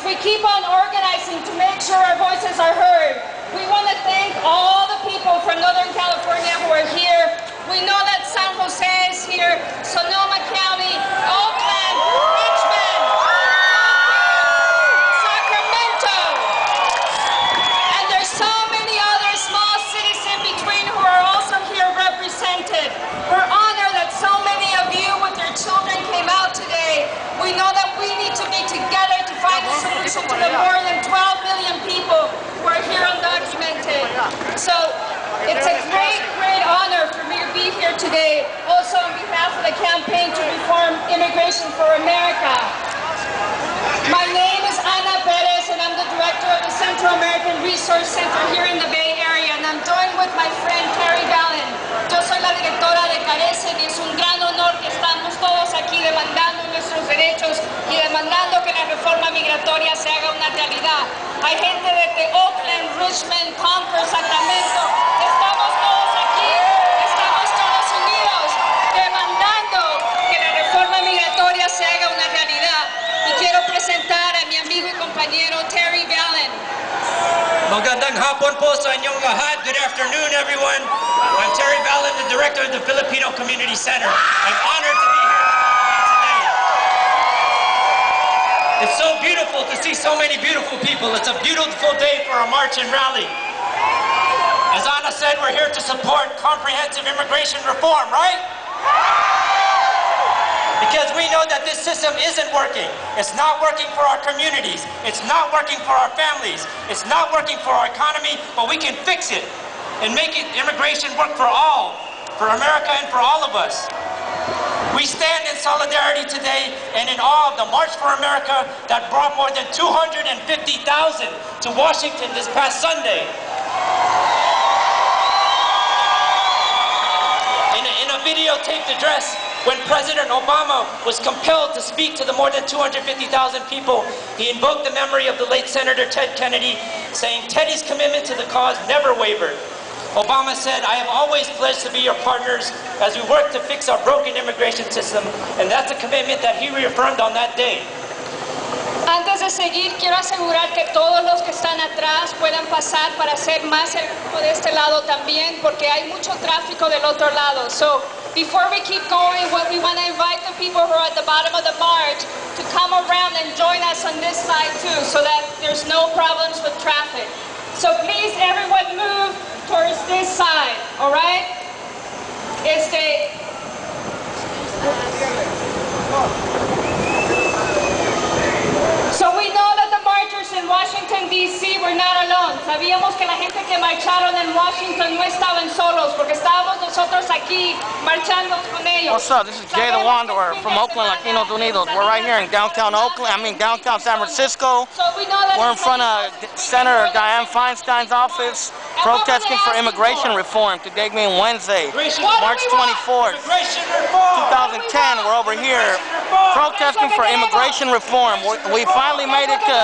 we keep on organizing to make sure our voices are heard. We want to thank all the people from Northern California who are here. We know that San Jose is here, Sonoma County, Oakland, Richmond, Sacramento, and there's so many other small cities in between who are also here represented. We're honored that so many of you with your children came out today. We know that we need to be together to find a solution to the more than 12 million people who are here undocumented. So it's a great, great honor for me to be here today, also on behalf of the campaign to reform immigration for America. My name is Ana Perez, and I'm the director of the Central American Resource Center here in the Bay Area, and I'm joined with my friend Terry Ballin. Yo soy la directora de Carecen y es un gran honor que estamos todos aquí demandando nuestros derechos y demandando que la reforma migratoria se haga una realidad. Hay gente desde Oakland, Richmond, Concord, Sacramento. Estamos todos aquí, estamos todos unidos demandando que la reforma migratoria se haga una realidad. Y quiero presentar a mi amigo y compañero Terry Ballin. Magandang hapon po sa inyong lahat. Good afternoon, everyone. I'm Terry Ballin, the director of the Filipino Community Center. I'm honored to be here today. It's so beautiful to see so many beautiful people. It's a beautiful day for a march and rally. As Ana said, we're here to support comprehensive immigration reform, right? Because we know that this system isn't working. It's not working for our communities. It's not working for our families. It's not working for our economy, but we can fix it and make immigration work for all, for America and for all of us. We stand in solidarity today and in awe of the March for America that brought more than 250,000 to Washington this past Sunday. In a videotaped address, when President Obama was compelled to speak to the more than 250,000 people, he invoked the memory of the late Senator Ted Kennedy, saying, "Teddy's commitment to the cause never wavered." Obama said, "I have always pledged to be your partners as we work to fix our broken immigration system," and that's a commitment that he reaffirmed on that day. Antes de seguir, quiero asegurar que todos los que están atrás puedan pasar para hacer más el grupo de este lado también, porque hay mucho tráfico del otro lado. So, before we keep going, we want to invite the people who are at the bottom of the march to come around and join us on this side too, so that there's no problems with traffic. So please, everyone move towards this side, all right? So we know that the marchers in Washington, D.C. were not alone. Sabíamos que la gente que marcharon en Washington no estaban solos, porque estábamos nosotros aquí marchando con ellos. What's up? This is Jay the Wanderer from Oakland Latinos Unidos. We're right here in downtown downtown San Francisco. We're in front of Senator Dianne Feinstein's office, protesting for immigration reform. Today being Wednesday, March 24th, 2010. We're over here protesting for immigration reform. We finally made it to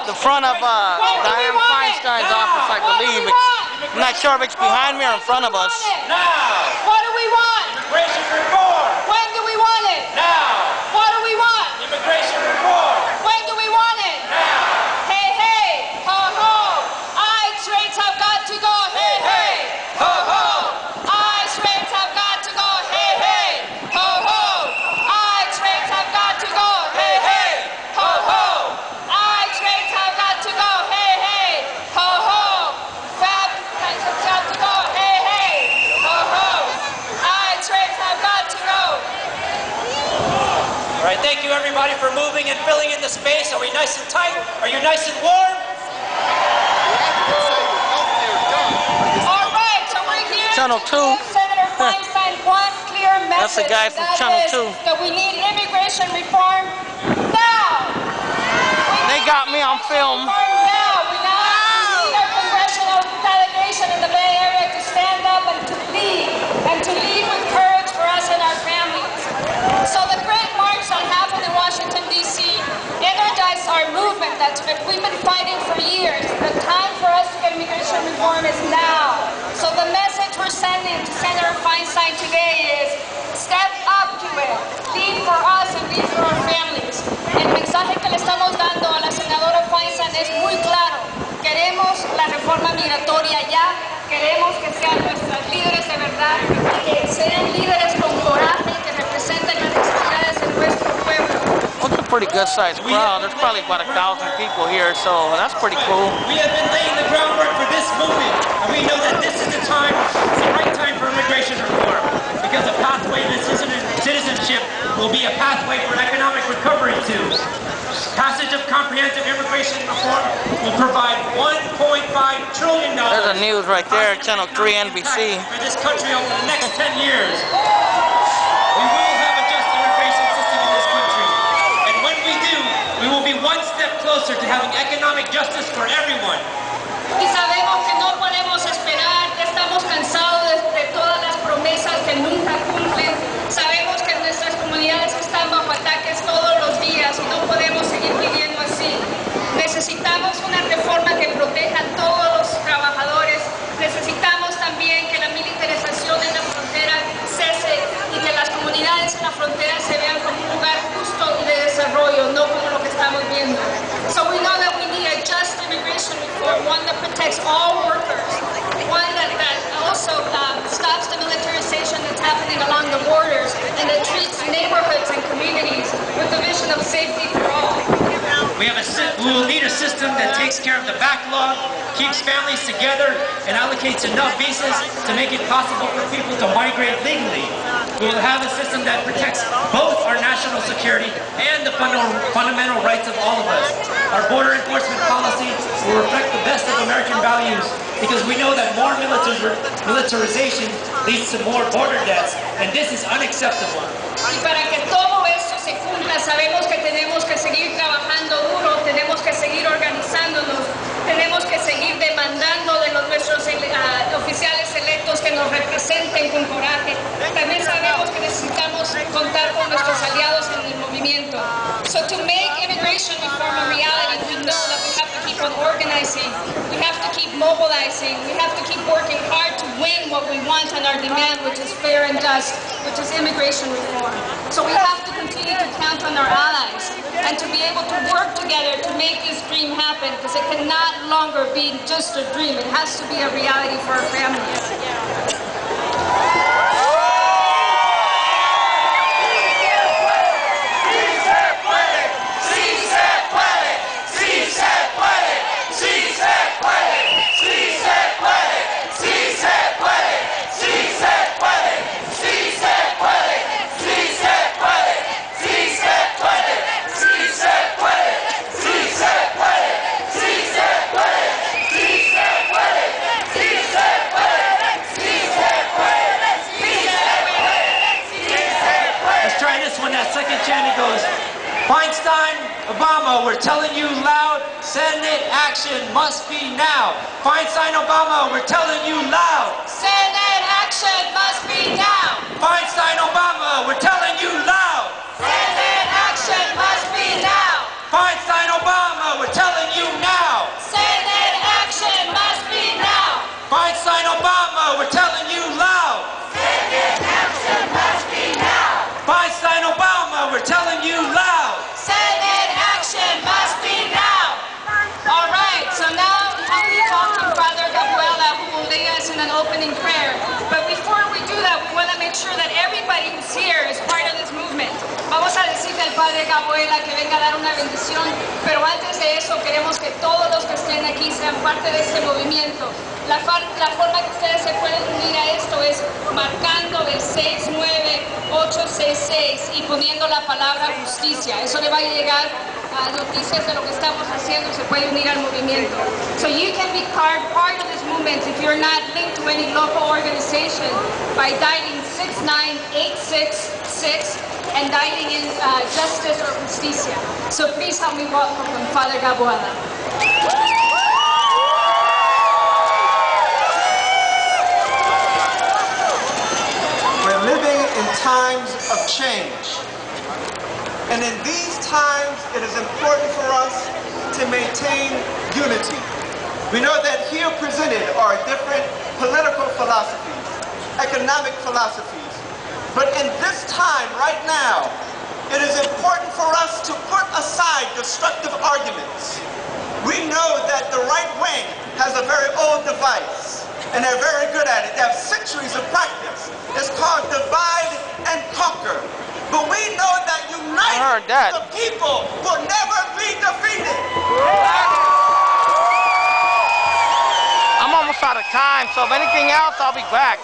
the front of Dianne Feinstein's office, I believe. I'm not sure if it's behind me or in front of us. Now! What do we want? Immigration reform! When do we want it? Now! What do we want? Immigration reform! When do we want it? Now! Hey, hey! Ho, ho! ICE rates have got to go! Hey, hey! Ho, ho! ICE rates have got to go! Hey, hey! Ho, ho! ICE rates have got to go! Hey, hey! Ho, ho! ICE rates have got to go! Hey, hey! Ho, ho! Fab rates have got to go! Hey, hey! Ho, ho! ICE rates have got to go! All right, thank you everybody for moving and filling in the space. Are we nice and tight? Are you nice and warm? All right, so we're here Channel to 2. give Senator Feinstein one clear message. That's the guy from Channel 2. That we need immigration reform now. They got me on film. Now. We need our congressional delegation in the Bay Area to stand up and to lead with courage for us and our families. So the great march that happened in Washington, D.C. energized our movement we've been fighting for years. The time for us to get immigration reform is now. So the message we're sending to Senator Feinstein today is step up to it. Lead for us and lead for our families. El mensaje que le estamos dando a la senadora Feinstein queremos que sean nuestras líderes de verdad, que sean líderes con coraje, que representen las necesidades de nuestro pueblo. Well, it's a pretty good sized crowd. There's probably about 1,000 people here, so that's pretty cool. We have been laying the groundwork for this movement, and we know that this is the time, it's the right time for immigration reform, because a pathway to citizenship will be a pathway for economic recovery too. Passage of comprehensive immigration reform will provide $1.5 trillion. There's the news right there, Channel 3 NBC. For this country over the next 10 years. We will have a just immigration system in this country. And when we do, we will be one step closer to having economic justice for everyone. Y sabemos que no podemos esperar, que estamos cansados de todas las promesas que nunca cumplen. Sabemos que nuestras comunidades están bajo ataques todos los días y no podemos seguir viviendo así. Necesitamos una reforma que proteja a todos los trabajadores. Necesitamos también que la militarización en la frontera cese y que las comunidades en la frontera se vean como un lugar justo y de desarrollo, no como lo que estamos viendo. So we know that we need a just immigration reform, one that protects all workers, one that also stops the militarization that's happening along the borders and that treats neighborhoods and communities with the vision of safety for all. We will need a system that takes care of the backlog, keeps families together, and allocates enough visas to make it possible for people to migrate legally. We will have a system that protects both our national security and the fundamental rights of all of us. Our border enforcement policy will reflect the best of American values, because we know that more militarization leads to more border deaths, and this is unacceptable. Y para que todo esto se cumpla, sabemos que tenemos que seguir trabajando duro, tenemos que seguir organizándonos, tenemos que seguir demandando de nuestros oficiales electos que nos representen con coraje. También sabemos que necesitamos contar con nuestros aliados en el movimiento. So to make immigration reform a reality, we know that we have to keep on organizing, we have to keep mobilizing, we have to keep working hard to win what we want on our demand, which is fair and just, which is immigration reform. So we have to continue to count on our allies and to be able to work together to make this dream happen, because it cannot longer be just a dream. It has to be a reality for our families. It goes, Feinstein, Obama, we're telling you loud, Senate action must be now. Feinstein, Obama, we're telling you loud. Senate action must be now. Feinstein, Obama, we're telling you loud. Senate action must be now. Feinstein, Obama, we're telling you now. Senate action must be now. Feinstein, Obama, we're telling you loud. Senate action must be now. Feinstein, Obama, we're telling you loud. Senate action must be now. All right, so now I'll be talking Father Gabuela, who will lead us in an opening prayer. But before we do that, we want to make sure that everybody who's here is part of this movement. Vamos a decirle al Padre Gabuela que venga a dar una bendición, pero antes de eso queremos que todos los que estén aquí sean parte de este movimiento. La forma que ustedes se pueden unir a esto es marcando el 69866 y poniendo la palabra justicia. Eso le va a llegar a noticias de lo que estamos haciendo, se puede unir al movimiento. So you can be part of this movement if you're not linked to any local organization by dialing 69866 and dialing in justice or justicia. So please help me welcome Father Gabuela. Times of change. And in these times, it is important for us to maintain unity. We know that here presented are different political philosophies, economic philosophies. But in this time, right now, it is important for us to put aside destructive arguments. We know that the right wing has a very old device. and they're very good at it. They have centuries of practice. It's called divide and conquer. But we know that united the people will never be defeated. I'm almost out of time, so if anything else, I'll be back.